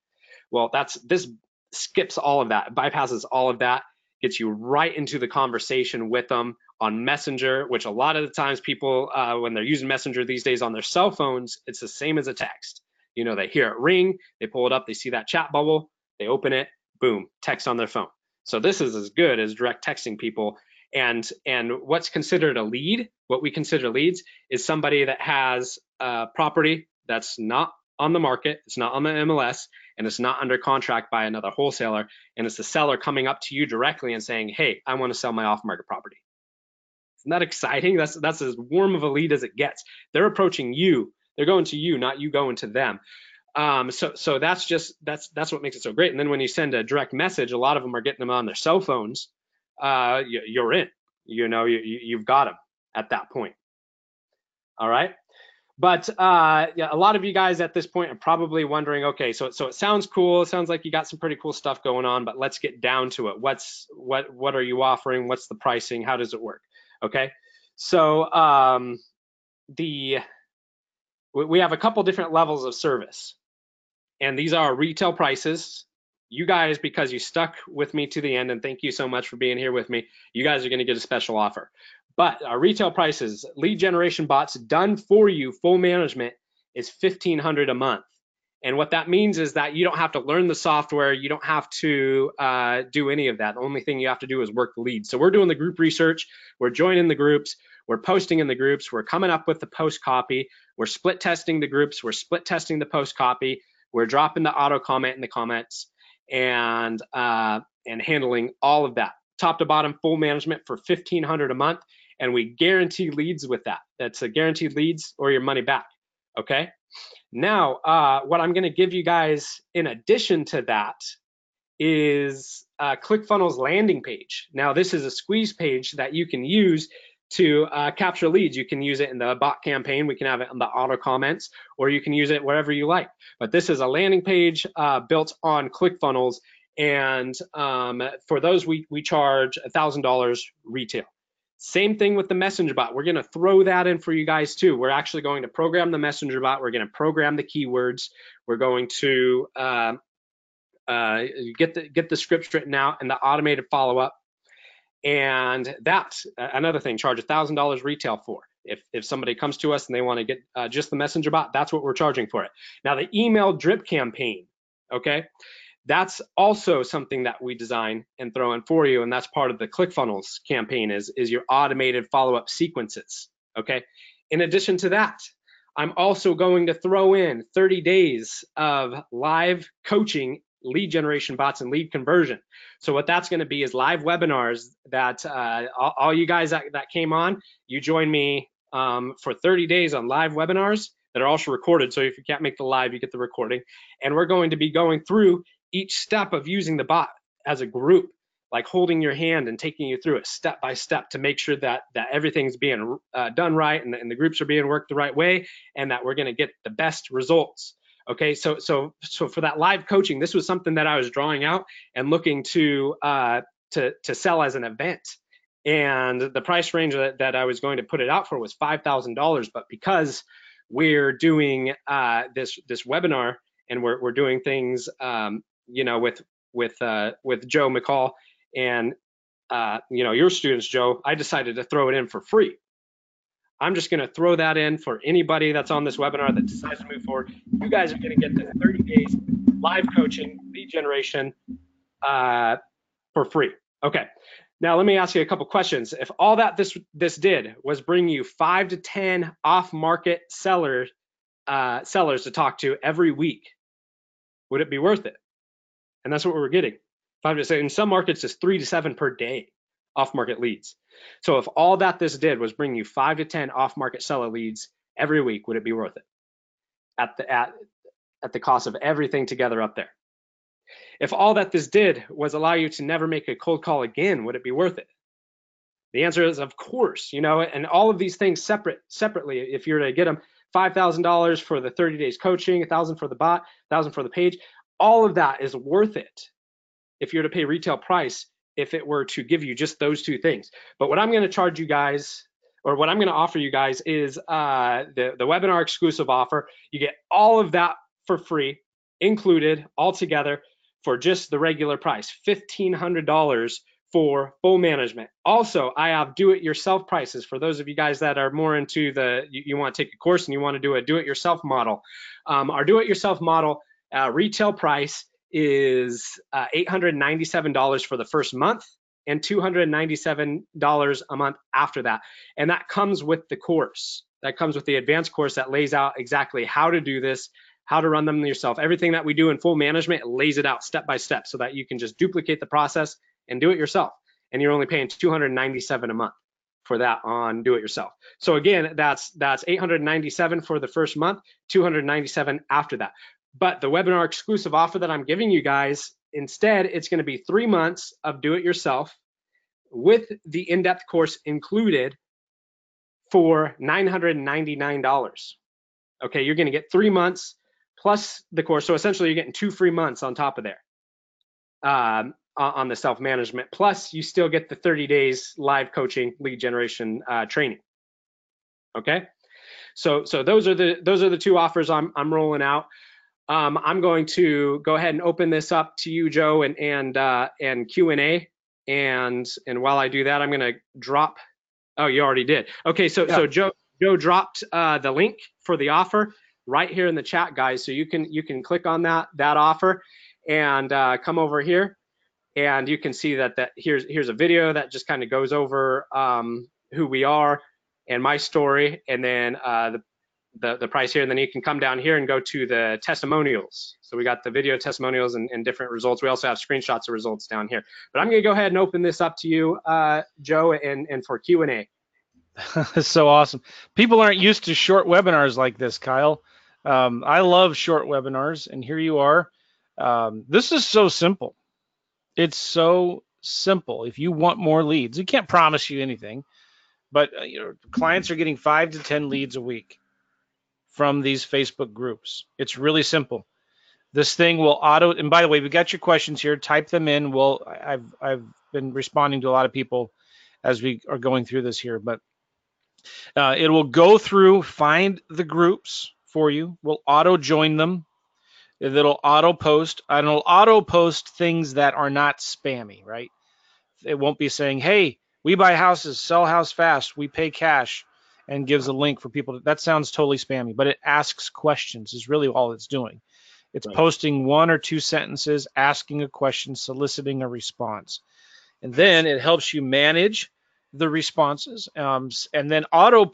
Well, this skips all of that, bypasses all of that, gets you right into the conversation with them on Messenger, which a lot of the times people, when they're using Messenger these days on their cell phones, it's the same as a text. You know, they hear it ring, they pull it up, they see that chat bubble, they open it, boom, text on their phone. So this is as good as direct texting people. And what's considered a lead, what we consider leads, is somebody that has a property that's not on the market, it's not on the MLS, and it's not under contract by another wholesaler, and it's the seller coming up to you directly and saying, hey, I want to sell my off-market property. Isn't that exciting? That's as warm of a lead as it gets. They're approaching you. They're going to you, not you going to them. So that's what makes it so great. And then when you send a direct message, a lot of them are getting them on their cell phones. You're in. You know, you've got them at that point. All right. But yeah, a lot of you guys at this point are probably wondering, okay, so it sounds cool. It sounds like you got some pretty cool stuff going on, but let's get down to it. What are you offering? What's the pricing? How does it work? Okay, so we have a couple different levels of service, and these are retail prices. You guys, because you stuck with me to the end, and thank you so much for being here with me, you guys are going to get a special offer. But our retail prices, lead generation bots done for you, full management, is $1,500 a month. And what that means is that you don't have to learn the software. You don't have to do any of that. The only thing you have to do is work the leads. So we're doing the group research. We're joining the groups. We're posting in the groups. We're coming up with the post copy. We're split testing the groups. We're split testing the post copy. We're dropping the auto comment in the comments, and handling all of that. Top to bottom, full management for $1,500 a month. And we guarantee leads with that. That's a guaranteed leads or your money back. Okay. Now, what I'm going to give you guys in addition to that is ClickFunnels landing page. Now, this is a squeeze page that you can use to capture leads. You can use it in the bot campaign. We can have it in the auto comments, or you can use it wherever you like. But this is a landing page built on ClickFunnels. And for those, we charge $1,000 retail. Same thing with the messenger bot. We're going to throw that in for you guys too. We're actually going to program the messenger bot. We're going to program the keywords. We're going to get the scripts written out and the automated follow-up. And that's another thing, charge $1,000 retail for. If somebody comes to us and they want to get just the messenger bot, that's what we're charging for it. Now the email drip campaign, okay? That's also something that we design and throw in for you, and that's part of the ClickFunnels campaign is your automated follow-up sequences, okay? In addition to that, I'm also going to throw in 30 days of live coaching, lead generation bots, and lead conversion. So what that's gonna be is live webinars that all you guys that came on, you join me for 30 days on live webinars that are also recorded. So if you can't make the live, you get the recording. And we're going to be going through each step of using the bot as a group, like holding your hand and taking you through it step by step to make sure that everything's being done right, and the groups are being worked the right way, and that we're going to get the best results. Okay, so for that live coaching, this was something that I was drawing out and looking to sell as an event. And the price range that I was going to put it out for was $5,000, but because we're doing this webinar, and we're doing things, you know, with Joe McCall and you know, your students, Joe, I decided to throw it in for free. I'm just going to throw that in for anybody that's on this webinar that decides to move forward. You guys are going to get the 30 days live coaching, lead generation for free. Okay. Now let me ask you a couple questions. If all that this did was bring you 5 to 10 off-market sellers to talk to every week, would it be worth it? And that's what we're getting. 5 to 7. In some markets, it's 3 to 7 per day off-market leads. So if all that this did was bring you 5 to 10 off-market seller leads every week, would it be worth it at the cost of everything together up there? If all that this did was allow you to never make a cold call again, would it be worth it? The answer is, of course, and all of these things separately, if you're to get them $5,000 for the 30 days coaching, $1,000 for the bot, $1,000 for the page, all of that is worth it if you're to pay retail price, if it were to give you just those two things. But what I'm going to charge you guys, or what I'm going to offer you guys, is the webinar exclusive offer. You get all of that for free, included all together, for just the regular price, $1,500 for full management. Also, I have do-it-yourself prices for those of you guys that are more into you want to take a course and you want to do a do-it-yourself model. Our do-it-yourself model retail price is $897 for the first month and $297 a month after that. And that comes with the course. That comes with the advanced course that lays out exactly how to do this, how to run them yourself. Everything that we do in full management, it lays it out step by step so that you can just duplicate the process and do it yourself. And you're only paying $297 a month for that on do it yourself. So again, that's $897 for the first month, $297 after that. But the webinar exclusive offer that I'm giving you guys, instead, it's going to be 3 months of do it yourself with the in-depth course included for $999. Okay, you're going to get 3 months plus the course. So essentially you're getting 2 free months on top of there on the self-management. Plus you still get the 30 days live coaching lead generation training. Okay, so those are the two offers I'm rolling out. I'm going to go ahead and open this up to you, Joe, and Q&A. And while I do that, I'm going to drop. Oh, you already did. Okay, so Joe dropped the link for the offer right here in the chat, guys. So you can click on that offer and come over here, and you can see that here's a video that just kind of goes over who we are and my story, and then the price here, and then you can come down here and go to the testimonials. So we got the video testimonials and different results. We also have screenshots of results down here. But I'm going to go ahead and open this up to you, Joe, and for Q&A. That's so awesome. People aren't used to short webinars like this, Kyle. I love short webinars, and here you are. This is so simple. It's so simple. If you want more leads, we can't promise you anything, but clients are getting 5 to 10 leads a week from these Facebook groups. It's really simple. This thing will auto, and by the way, we got your questions here. Type them in. I've been responding to a lot of people as we are going through this here, but it will go through, find the groups for you. We'll auto join them. It'll auto post, and it'll auto post things that are not spammy, right? It won't be saying, hey, we buy houses, sell house fast, we pay cash, and gives a link for people. That sounds totally spammy, but it asks questions is really all it's doing. It's right. Posting 1 or 2 sentences, asking a question, soliciting a response. And then it helps you manage the responses, and then auto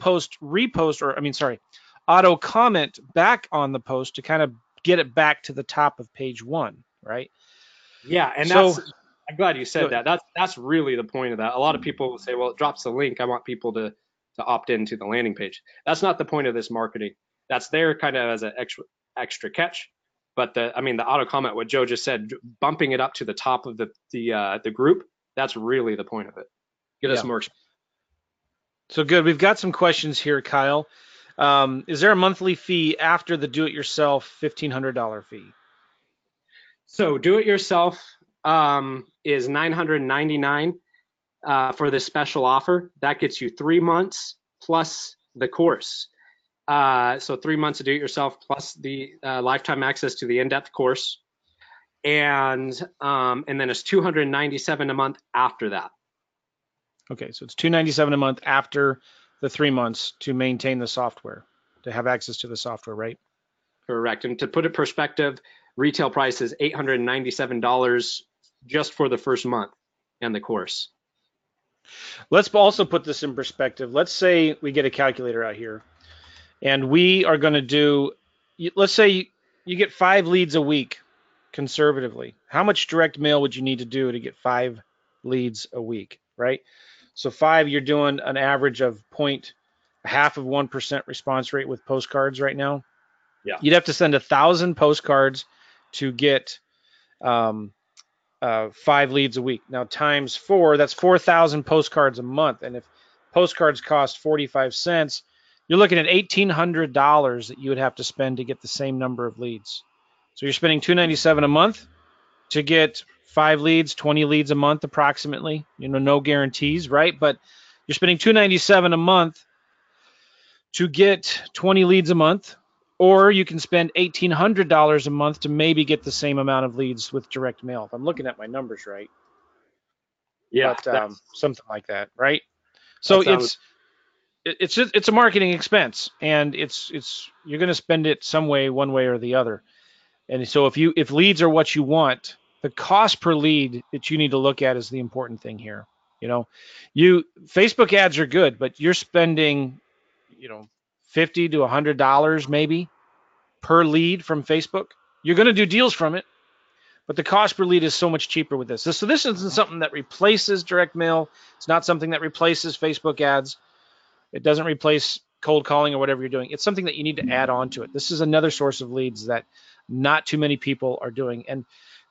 comment back on the post to kind of get it back to the top of page 1, right? Yeah, and I'm glad you said that. That's really the point of that. A lot of people will say, well, it drops the link. I want people to opt into the landing page. That's not the point of this marketing. That's there kind of as an extra catch. But the auto comment, what Joe just said, bumping it up to the top of the group, that's really the point of it. Get us more. So good. We've got some questions here, Kyle. Is there a monthly fee after the do-it-yourself $1,500 fee? So do-it-yourself is $999 for this special offer. That gets you 3 months plus the course. So 3 months of do-it-yourself plus the lifetime access to the in-depth course, and then it's $297 a month after that. Okay, so it's $297 a month after the 3 months to maintain the software, to have access to the software, right? Correct. And to put it in perspective, retail price is $897 just for the first month and the course. Let's also put this in perspective. Let's say we get a calculator out here, and we are going to do, let's say you get 5 leads a week conservatively. How much direct mail would you need to do to get 5 leads a week, right? So 5, you're doing an average of half of 1% response rate with postcards right now. Yeah. You'd have to send 1,000 postcards to get 5 leads a week. Now times 4, that's 4,000 postcards a month. And if postcards cost 45 cents, you're looking at $1,800 that you would have to spend to get the same number of leads. So you're spending $297 a month to get 5 leads, 20 leads a month approximately. No guarantees, right? But you're spending $297 a month to get 20 leads a month, or you can spend $1,800 a month to maybe get the same amount of leads with direct mail. If I'm looking at my numbers right. Yeah. But something like that, right? So it's a marketing expense, and it's you're going to spend it some way, one way or the other. And so if leads are what you want, the cost per lead that you need to look at is the important thing here. Facebook ads are good, but you're spending, $50 to $100 maybe per lead from Facebook. You're going to do deals from it, but the cost per lead is so much cheaper with this. So this isn't something that replaces direct mail. It's not something that replaces Facebook ads. It doesn't replace cold calling or whatever you're doing. It's something that you need to add on to it. This is another source of leads that not too many people are doing. And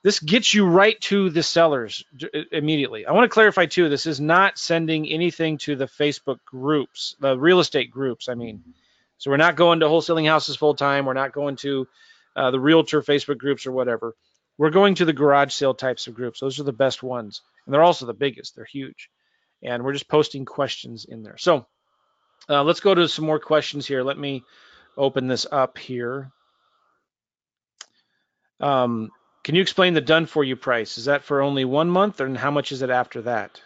this gets you right to the sellers immediately. I want to clarify too, this is not sending anything to the Facebook groups, the real estate groups, I mean. So we're not going to wholesaling houses full time. We're not going to the realtor Facebook groups or whatever. We're going to the garage sale types of groups. Those are the best ones. And they're also the biggest. They're huge. And we're just posting questions in there. So let's go to some more questions here. Let me open this up here. Can you explain the done for you price? Is that for only 1 month, and how much is it after that?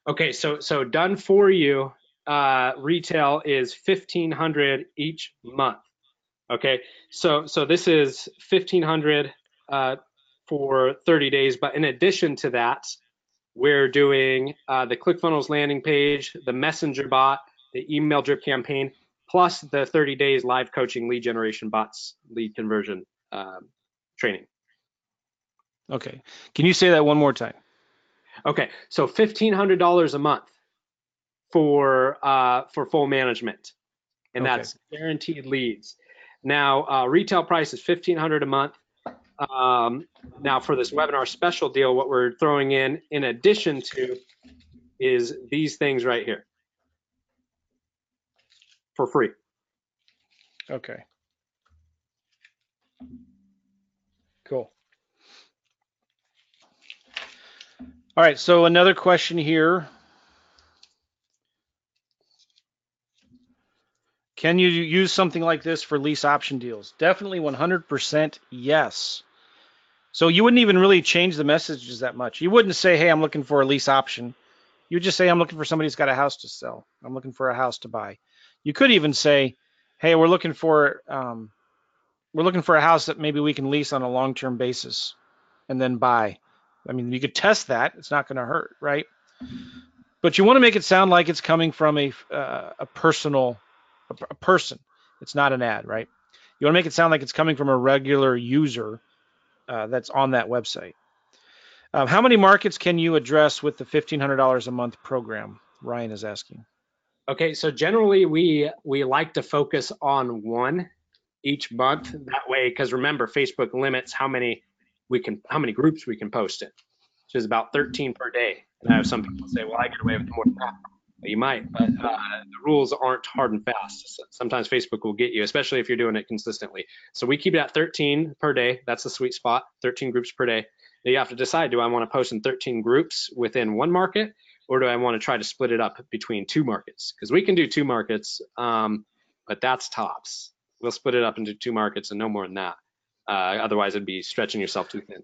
Okay, so done for you retail is $1,500 each month. Okay, so this is $1,500 for 30 days, but in addition to that, we're doing the ClickFunnels landing page, the messenger bot, the email drip campaign, plus the 30 days live coaching lead generation bots lead conversion training. Okay, can you say that one more time? Okay, so $1,500 a month for full management, and Okay. that's guaranteed leads. Now, retail price is $1,500 a month. Now, for this webinar special deal, what we're throwing in addition to, is these things right here for free. Okay. Cool. All right, so another question here. Can you use something like this for lease option deals? Definitely 100% yes. So you wouldn't even really change the messages that much. You wouldn't say, hey, I'm looking for a lease option. You would just say, I'm looking for somebody who's got a house to sell. I'm looking for a house to buy. You could even say, hey, we're looking for a house that maybe we can lease on a long-term basis and then buy. I mean, you could test that. It's not going to hurt, right? But you want to make it sound like it's coming from a person. It's not an ad, right? You want to make it sound like it's coming from a regular user that's on that website. How many markets can you address with the $1,500 a month program? Ryan is asking. Okay, so generally we like to focus on one each month. That way, because remember, Facebook limits how many groups we can post in, which is about 13 per day. And I have some people say, well, I get away with more than that. Well, you might, but the rules aren't hard and fast. So sometimes Facebook will get you, especially if you're doing it consistently. So we keep it at 13 per day. That's the sweet spot, 13 groups per day. Now you have to decide, do I want to post in 13 groups within one market, or do I want to try to split it up between 2 markets? Because we can do 2 markets, but that's tops. We'll split it up into 2 markets and no more than that. Otherwise, it'd be stretching yourself too thin.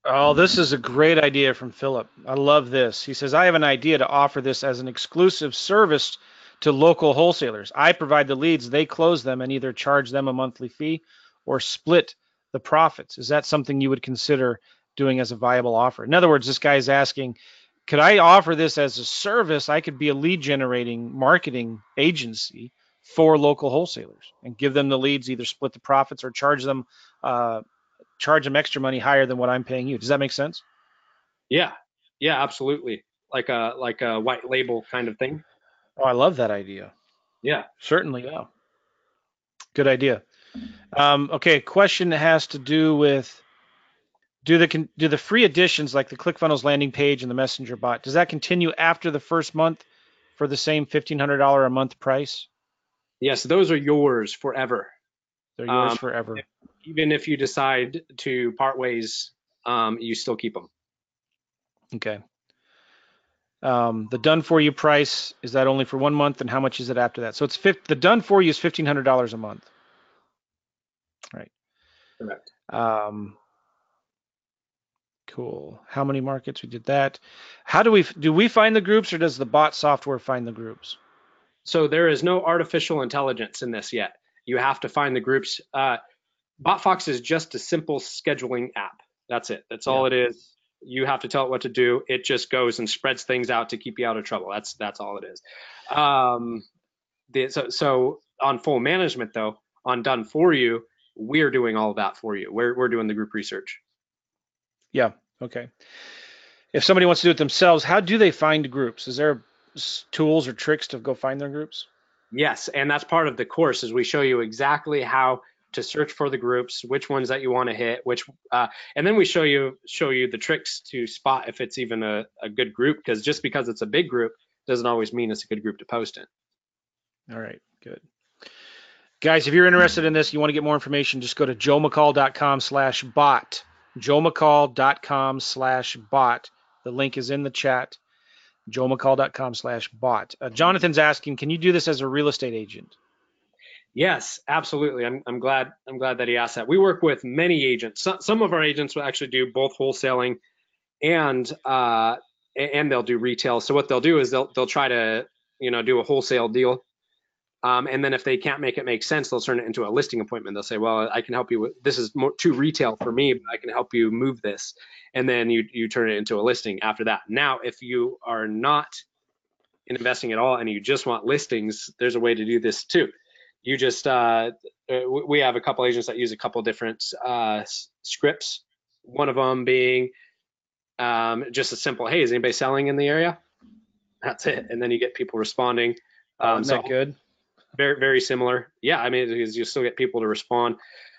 Oh, this is a great idea from Philip. I love this. He says, I have an idea to offer this as an exclusive service to local wholesalers. I provide the leads, they close them, and either charge them a monthly fee or split the profits. Is that something you would consider doing as a viable offer? In other words, this guy is asking, could I offer this as a service? I could be a lead generating marketing agency for local wholesalers and give them the leads, either split the profits or charge them extra money higher than what I'm paying you. Does that make sense? Yeah, absolutely. Like a white label kind of thing. Oh, I love that idea. Yeah. Certainly, yeah. Good idea. Okay, question that has to do with do the free additions like the ClickFunnels landing page and the Messenger bot, does that continue after the first month for the same $1,500 a month price? Yes, those are yours forever. They're yours forever. Even if you decide to part ways, you still keep them. Okay. The done for you price, is that only for 1 month, and how much is it after that? So it's the done for you is $1,500 a month. Right. Correct. Cool. How many markets? We did that. How do we find the groups, or does the bot software find the groups? So there is no artificial intelligence in this yet. You have to find the groups. BotFox is just a simple scheduling app. That's it. That's all it is. You have to tell it what to do. It just goes and spreads things out to keep you out of trouble. That's all it is. So on full management though, on done for you, we're doing all of that for you. We're doing the group research. Yeah. Okay. If somebody wants to do it themselves, how do they find groups? Is there tools or tricks to go find their groups? Yes, and that's part of the course is we show you exactly how to search for the groups, which ones that you want to hit, and then we show you the tricks to spot if it's even a good group, because just because it's a big group doesn't always mean it's a good group to post in. All right, good. Guys, if you're interested in this, you want to get more information, just go to joemccall.com/bot. joemccall.com/bot. The link is in the chat. joemccall.com/bot. Jonathan's asking, can you do this as a real estate agent? Yes, absolutely. I'm glad that he asked that. We work with many agents. Some of our agents will actually do both wholesaling and they'll do retail. So what they'll do is they'll try to do a wholesale deal, and then if they can't make sense, they'll turn it into a listing appointment. They'll say, well, I can help you with this is more too retail for me, but I can help you move this, and then you turn it into a listing after that. Now, if you are not investing at all and you just want listings, there's a way to do this too. You just we have a couple agents that use a couple different scripts. One of them being just a simple, hey, is anybody selling in the area? That's it, and then you get people responding. Isn't that good? Very, very similar. Yeah, I mean, you still get people to respond.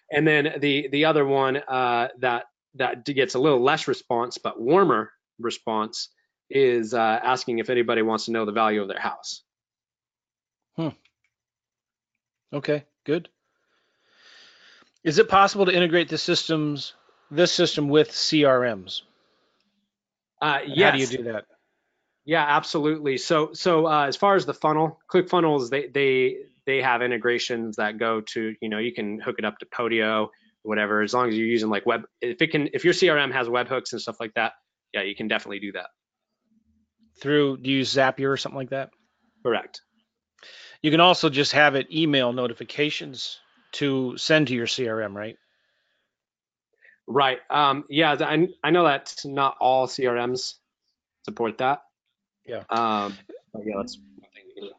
And then the other one that gets a little less response but warmer response is asking if anybody wants to know the value of their house. Okay, good. Is it possible to integrate this system with CRMs? Yes. How do you do that? Yeah, absolutely. So as far as the funnel, ClickFunnels, they have integrations that go to, you can hook it up to Podio, whatever, as long as you're using like web. If your CRM has webhooks and stuff like that, yeah, you can definitely do that. Do you use Zapier or something like that? Correct. You can also just have it email notifications to send to your CRM, right? Right. Yeah, I know that not all CRMs support that. Yeah. Yeah, that's one thing to do.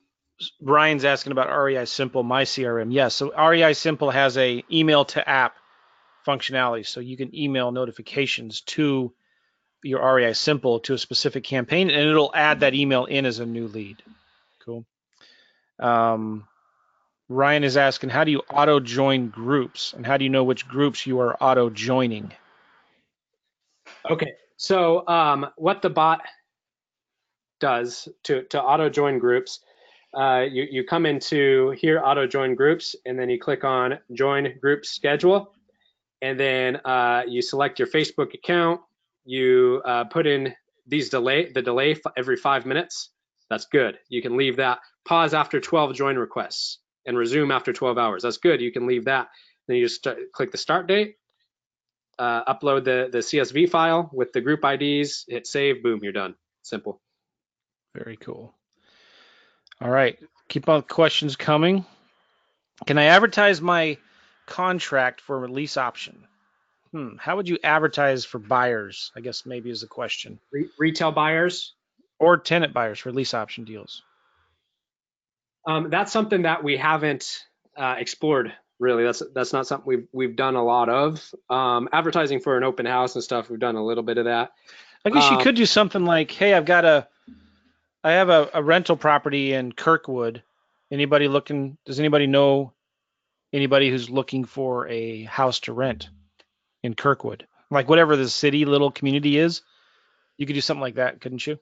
Ryan's asking about REI Simple, my CRM. Yes, so REI Simple has a email to app functionality, so you can email notifications to your REI Simple to a specific campaign, and it'll add that email in as a new lead. Cool. Ryan is asking, how do you auto join groups, and how do you know which groups you are auto joining? Okay, so what the bot does to auto join groups, you come into here, auto join groups, and then you click on join group schedule, and then you select your Facebook account. You put in the delay every 5 minutes. That's good. You can leave that. Pause after 12 join requests and resume after 12 hours. That's good. You can leave that. Then you just click the start date, upload the CSV file with the group IDs, hit save, boom, you're done. Simple. Very cool. All right, keep on questions coming. Can I advertise my contract for a lease option? How would you advertise for buyers? I guess maybe is the question. Retail buyers or tenant buyers for lease option deals. That's something that we haven't explored really. That's not something we've done a lot of. Advertising for an open house and stuff, we've done a little bit of that. I guess you could do something like, hey, I have a rental property in Kirkwood, Anybody looking? Does anybody know anybody who's looking for a house to rent in Kirkwood? Like whatever the city little community is, you could do something like that, couldn't you?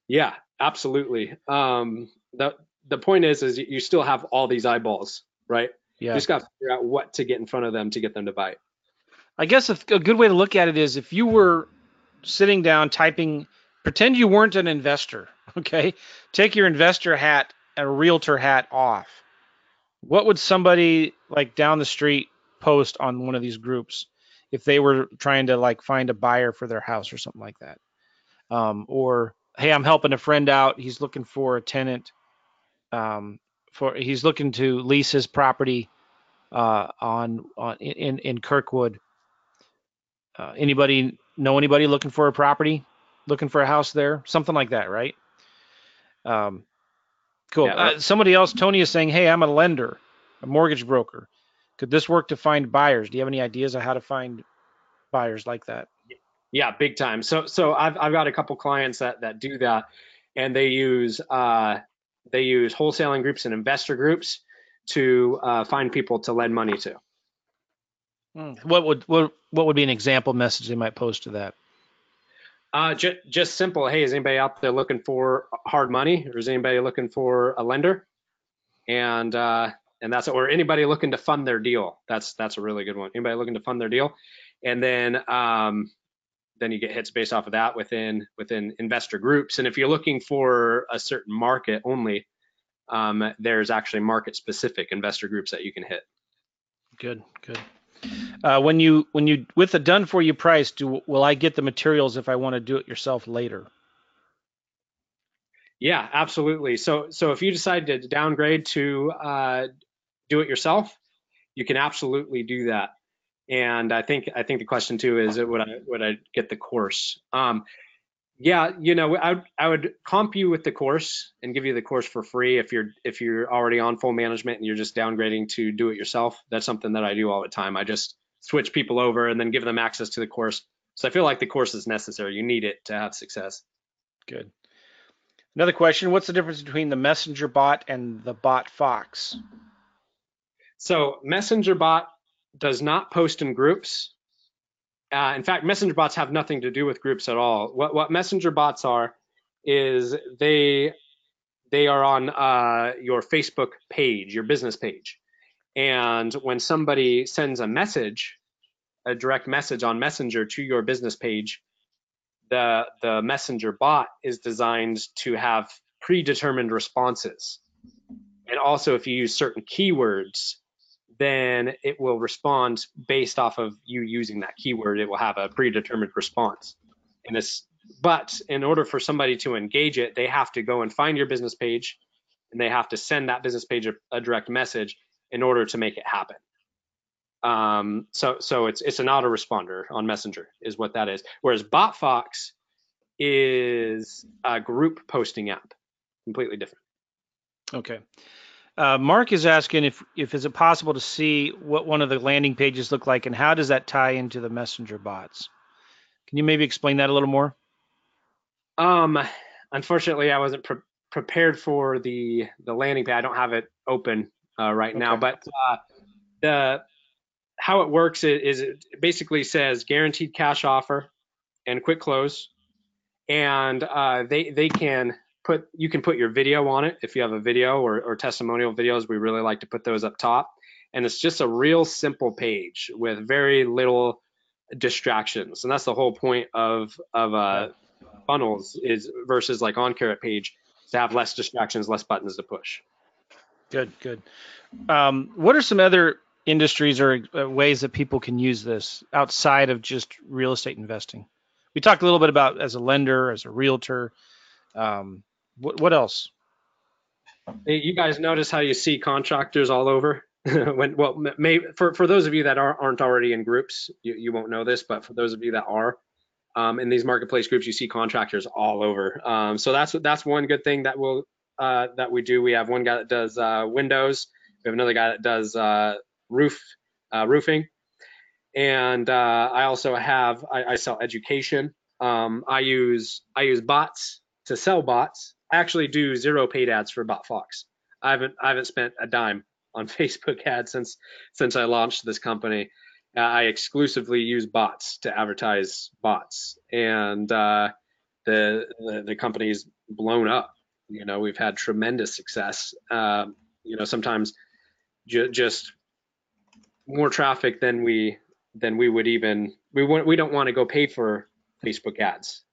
Yeah, absolutely. The point is you still have all these eyeballs, right? You Yeah. just got to figure out what to get in front of them to get them to buy it. I guess a good way to look at it is if you were sitting down typing, pretend you weren't an investor, okay? Take your investor hat and a realtor hat off. What would somebody like down the street post on one of these groups if they were trying to like find a buyer for their house or something like that? Or hey, I'm helping a friend out. He's looking for a tenant. He's looking to lease his property on in Kirkwood. Anybody know anybody looking for a property, looking for a house there, something like that, right? Um, cool. Yeah, Somebody else, Tony, is saying, "Hey, I'm a lender, a mortgage broker. Could this work to find buyers? Do you have any ideas of how to find buyers like that?" yeah, big time. So I've got a couple clients that do that, and they use wholesaling groups and investor groups to find people to lend money to. What would be an example message they might post to that? Just simple. Hey, is anybody out there looking for hard money, or is anybody looking for a lender? And that's, or anybody looking to fund their deal. That's a really good one. Anybody looking to fund their deal, and then you get hits based off of that within investor groups. And if you're looking for a certain market only, there's actually market specific investor groups that you can hit. Good. When you with a done for you price, will I get the materials if I want to do it yourself later? Yeah, absolutely. So if you decide to downgrade to do it yourself, you can absolutely do that. And I think the question too is, would I get the course? Yeah, I would comp you with the course and give you the course for free if you're already on full management and you're just downgrading to do it yourself. That's something that I do all the time. I just switch people over and then give them access to the course. So I feel like the course is necessary. You need it to have success. Good. Another question, what's the difference between the messenger bot and the bot fox? So Messenger bot does not post in groups. In fact, messenger bots have nothing to do with groups at all. What messenger bots are is they are on your Facebook page, your business page. And when somebody sends a message, a direct message on Messenger to your business page, the messenger bot is designed to have predetermined responses. And also, if you use certain keywords, then it will respond based off of you using that keyword. It will have a predetermined response. But in order for somebody to engage it, they have to go and find your business page, and they have to send that business page a direct message in order to make it happen. So it's an autoresponder on Messenger is what that is. Whereas BotFox is a group posting app, completely different. Okay. Mark is asking if is it possible to see what one of the landing pages look like and how does that tie into the messenger bots? Can you maybe explain that a little more? Unfortunately, I wasn't prepared for the landing page. I don't have it open right now, but the how it works is it basically says guaranteed cash offer and quick close, and they can you can put your video on it if you have a video or testimonial videos. We really like to put those up top, and it's just a real simple page with very little distractions, and that's the whole point of funnels is versus like on Carrot page to have less distractions, less buttons to push. Good. What are some other industries or ways that people can use this outside of just real estate investing? We talked a little bit about as a lender, as a realtor. What else? Hey, you guys notice how you see contractors all over? For those of you that aren't already in groups, you won't know this, but for those of you that are in these marketplace groups, you see contractors all over. So that's one good thing that we do. We have one guy that does windows. We have another guy that does roofing, and I also have I sell education. I use bots to sell bots. I actually do zero paid ads for BotFox. I haven't spent a dime on Facebook ads since I launched this company. I exclusively use bots to advertise bots, and the company's blown up. We've had tremendous success. Sometimes just more traffic than we would even we don't want to go pay for Facebook ads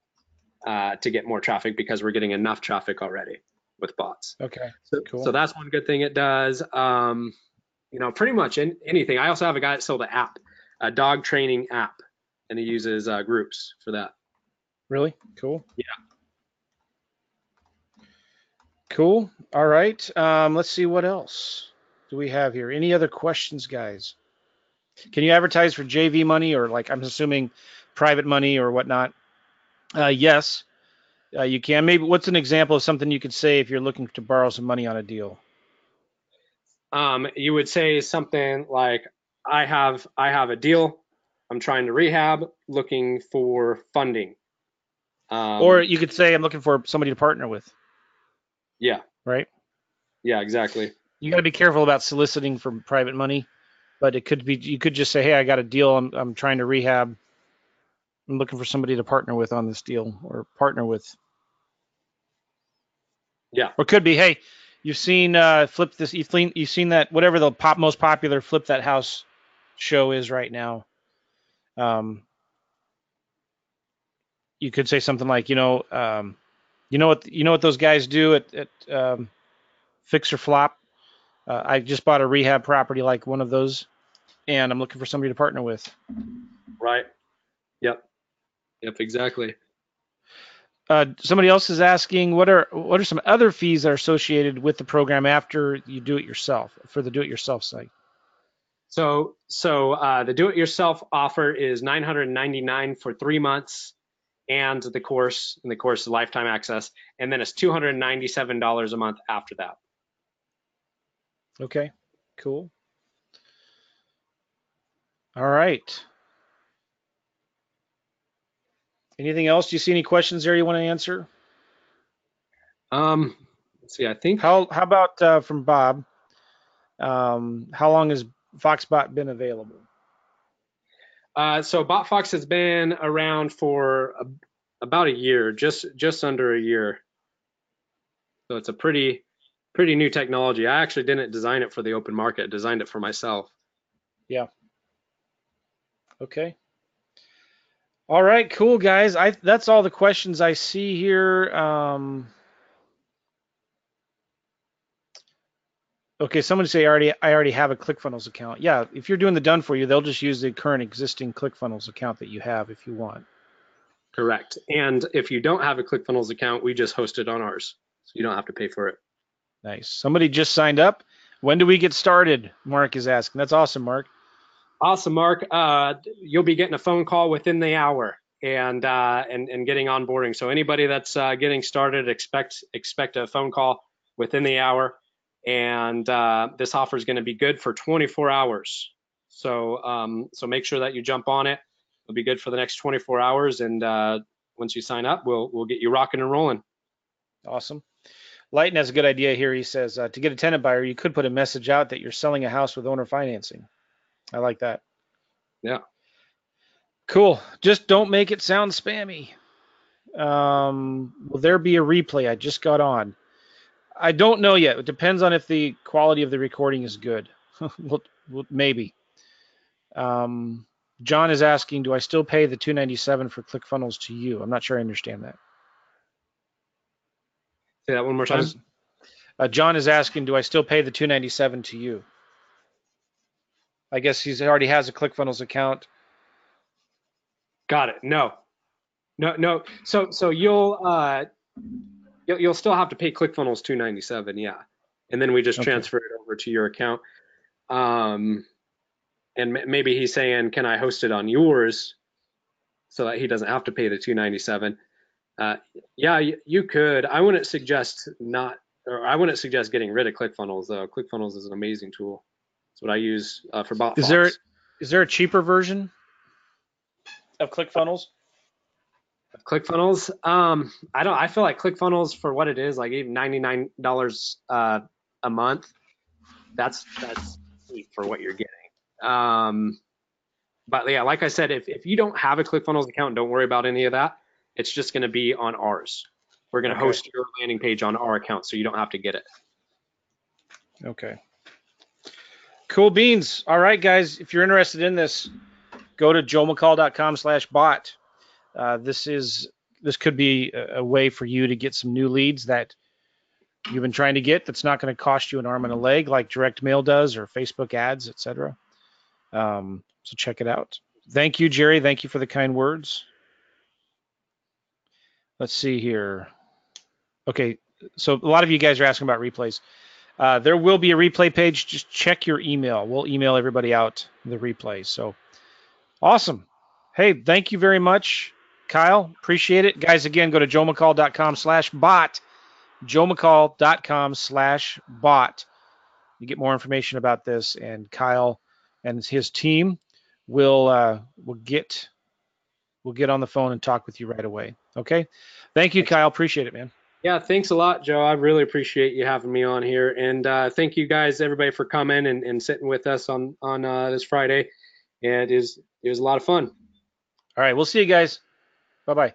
to get more traffic because we're getting enough traffic already with bots. Okay, cool. So that's one good thing it does. Pretty much anything. I also have a guy that sold an app, a dog training app, and he uses groups for that. Really? Cool. Yeah. Cool. All right. Let's see what else do we have here. Any other questions, guys? Can you advertise for JV money or, like, I'm assuming private money or whatnot? Yes, you can. Maybe what's an example of something you could say if you're looking to borrow some money on a deal? You would say something like, I have a deal. I'm trying to rehab, looking for funding. Or you could say, I'm looking for somebody to partner with. Yeah. Right? Yeah, exactly. You got to be careful about soliciting for private money, but it could be, you could just say, hey, I got a deal. I'm trying to rehab. I'm looking for somebody to partner with on this deal or partner with. Yeah. Or it could be, hey, you've seen Flip this, you've seen that, whatever the most popular Flip That House show is right now. You could say something like, you know what those guys do at Fix or Flop. I just bought a rehab property like one of those, and I'm looking for somebody to partner with. Right. Yep. Yep. Exactly. Somebody else is asking, what are some other fees that are associated with the program after you do it yourself for the do-it-yourself site? So the do-it-yourself offer is $999 for 3 months, and the course is lifetime access, and then it's $297 a month after that. Okay, cool. All right. Anything else? Do you see any questions there you want to answer? Let's see. I think. How about from Bob? How long has Foxbot been available? So BotFox has been around for about a year, just under a year. So it's a pretty new technology. I actually didn't design it for the open market. I designed it for myself. Yeah. Okay. All right, cool, guys. That's all the questions I see here. Okay, someone say I already have a ClickFunnels account. Yeah, if you're doing the done for you, they'll just use the current existing ClickFunnels account that you have if you want. Correct. And if you don't have a ClickFunnels account, we just host it on ours, so you don't have to pay for it. Nice. Somebody just signed up. When do we get started? Mark is asking. That's awesome, Mark. Awesome, Mark. You'll be getting a phone call within the hour and getting onboarding. So anybody that's getting started, expect a phone call within the hour. And this offer is going to be good for 24 hours. So make sure that you jump on it. It'll be good for the next 24 hours. And once you sign up, we'll get you rocking and rolling. Awesome. Lighton has a good idea here. He says, to get a tenant buyer, you could put a message out that you're selling a house with owner financing. I like that. Yeah. Cool. Just don't make it sound spammy. Will there be a replay? I just got on. I don't know yet. It depends on if the quality of the recording is good. Maybe. John is asking, do I still pay the $297 for ClickFunnels to you? I'm not sure I understand that. Say that one more time. John is asking, do I still pay the $297 to you? I guess he already has a ClickFunnels account. Got it. No. So you'll still have to pay ClickFunnels $297, yeah, and then we just transfer it over to your account. And maybe he's saying, can I host it on yours so that he doesn't have to pay the $297? Yeah, you could. I wouldn't suggest getting rid of ClickFunnels though. ClickFunnels is an amazing tool. It's what I use for BotFox. Is there a cheaper version of ClickFunnels? I feel like ClickFunnels for what it is, like even $99 a month, that's sweet for what you're getting. But yeah, like I said, if you don't have a ClickFunnels account, don't worry about any of that. It's just going to be on ours. We're going to Okay. host your landing page on our account, so you don't have to get it. Okay. Cool beans. All right, guys. If you're interested in this, go to joemccall.com/bot. This could be a way for you to get some new leads that you've been trying to get. That's not going to cost you an arm and a leg like direct mail does or Facebook ads, etc. So check it out. Thank you, Jerry. Thank you for the kind words. Let's see here. Okay, so a lot of you guys are asking about replays. There will be a replay page. Just check your email. We'll email everybody out the replays. So awesome. Hey, thank you very much, Kyle. Appreciate it. Guys, again, go to joemccall.com/bot. joemccall.com/bot. You get more information about this, and Kyle and his team will get on the phone and talk with you right away. Okay. Thank you, Kyle. Appreciate it, man. Yeah, thanks a lot, Joe. I really appreciate you having me on here, and thank you guys, everybody, for coming and sitting with us on this Friday. And it was a lot of fun. All right, we'll see you guys. Bye-bye.